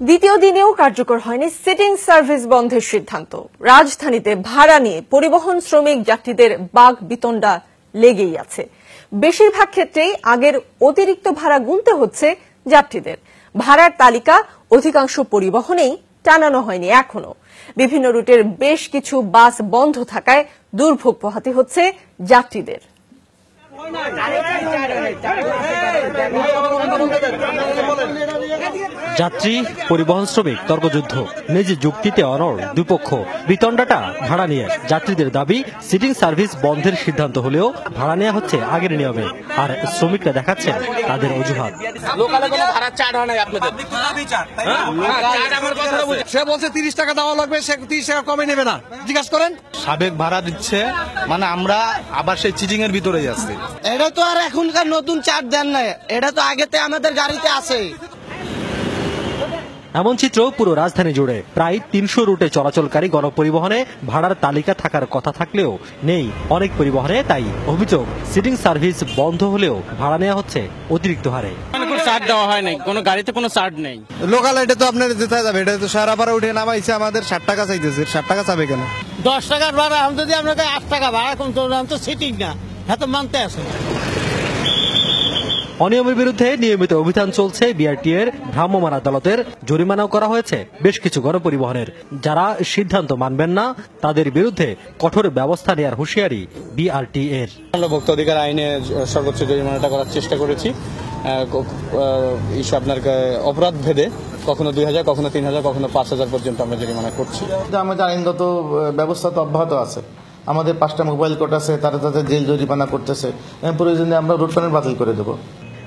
দ্বিতীয় দিনেও কার্যকর হয়নি সিটিং সার্ভিস বন্ধের সিদ্ধান্ত। রাজধানীতে ভাড়া নিয়ে পরিবহন শ্রমিক যাত্রীদের বাক বিতণ্ডা লেগেই আছে। বেশিরভাগ ক্ষেত্রেই আগের অতিরিক্ত ভাড়া গুনতে হচ্ছে যাত্রীদের। ভাড়ার তালিকা অধিকাংশ পরিবহনেই টানানো হয়নি এখনো। বিভিন্ন রুটের বেশ কিছু বাস বন্ধ থাকায় দুর্ভোগ পোহাতে হচ্ছে যাত্রীদের। যাত্রী পরিবহন শ্রমিক তর্কযুদ্ধ, নিজ যুক্তিতে অনড় দুপক্ষ। বিতণ্ডাটা ভাড়া নিয়ে। যাত্রীদের দাবি সিটিং সার্ভিস বন্ধের সিদ্ধান্ত হলেও ভাড়া নেওয়া হচ্ছে আগের নিয়মে, আর শ্রমিকরা দেখাচ্ছেন তাদের অজুহাত। সে বলছে 30 টাকা দেওয়া লাগবে, সে 30 টাকা কমে নেবে না। জিজ্ঞাসা করেন, সাবেক ভাড়া দিচ্ছে, মানে আমরা আবার সেই চিটিং এর ভিতরে যাচ্ছি। এটা তো আর এখনকার নতুন চার্ট দেন না, এটা তো আগেতে আমাদের গাড়িতে আছে। এমন চিত্র পুরো রাজধানী জুড়ে। প্রায় 300 রুটে চলাচলকারী গণপরিবহনে ভাড়ার তালিকা থাকার কথা থাকলেও নেই অনেক পরিবহনে। তাই অভিযোগ, সিটিং সার্ভিস বন্ধ হলেও ভাড়া নেওয়া হচ্ছে অতিরিক্ত হারে। কোনো চার্ট দেওয়া হয় নাই, কোনো গাড়িতে কোনো চার্ট নেই। লোকাল এটা তো আপনার যেতে যাবে, এটা তো সারা ভাড়া উঠে নামাইছে, আমাদের 60 টাকা চাইতেছে। 60 টাকা চাবে কেন? 10 টাকার ভাড়া, আমি যদি আপনাকে 8 টাকা ভাড়া কম তো তো সিটিং না, হ্যাঁ তো মানতে আছে। অনিয়মের বিরুদ্ধে নিয়মিত অভিযান চলছে বিআরটি এর। ভ্রাম্যমাণ আদালতের জরিমানাও করা হয়েছে বেশ কিছু গণপরিবহনের। যারা সিদ্ধান্ত মানবেন না তাদের বিরুদ্ধে কঠোর ব্যবস্থা নেওয়ার হুঁশিয়ারি বিআরটি এর। আমরা ভোক্তা অধিকার আইনে সর্বোচ্চ জরিমানাটা করার চেষ্টা করেছি। আপনার অপরাধ ভেদে কখনো 2000, কখনো 3000, কখনো 5000 পর্যন্ত আমরা জরিমানা করছি। আমাদের আইনগত ব্যবস্থা তো অব্যাহত আছে। আমাদের 5টা মোবাইল কোর্ট আছে, তারা তাদের জেল জরিমানা করতেছে। প্রয়োজনে আমরা রুট পারমিট বাতিল করে দেবো।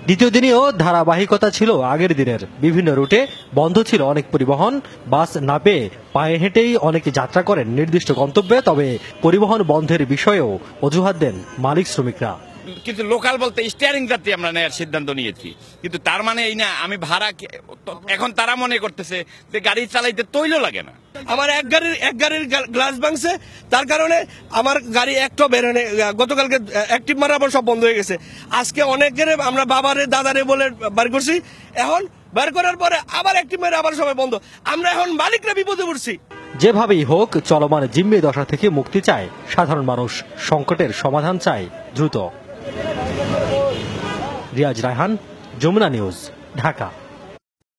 দ্বিতীয় দিনেও ধারাবাহিকতা ছিল আগের দিনের। বিভিন্ন রুটে বন্ধ ছিল অনেক পরিবহন। বাস না পেয়ে পায়ে হেঁটেই অনেকে যাত্রা করেন নির্দিষ্ট গন্তব্যে। তবে পরিবহন বন্ধের বিষয়েও অজুহাত দেন মালিক শ্রমিকরা। কিন্তু লোকাল বলতে স্টিয়ারিং যাত্রী আমরা নেওয়ার সিদ্ধান্ত নিয়েছি, কিন্তু তার মানে এই না আমি ভাড়া। এখন তারা মনে করতেছে যে গাড়ি চালাইতে তৈল লাগে না। আমার এক গাড়ির গ্লাস ভাঙছে, তার কারণে আমার গাড়ি একটা বেরোনে গতকালকে অ্যাক্টিভ মারা আবার সব বন্ধ হয়ে গেছে। আজকে অনেকের আমরা বাবারে দাদারে বলে বার করছি, এখন বার করার পরে আবার অ্যাক্টিভ মারা আবার সবাই বন্ধ। আমরা এখন মালিকরা বিপদে পড়ছি। যেভাবেই হোক চলমান জিম্মি দশা থেকে মুক্তি চায় সাধারণ মানুষ। সংকটের সমাধান চায় দ্রুত। রিয়াজ রায়হান, যমুনা নিউজ, ঢাকা।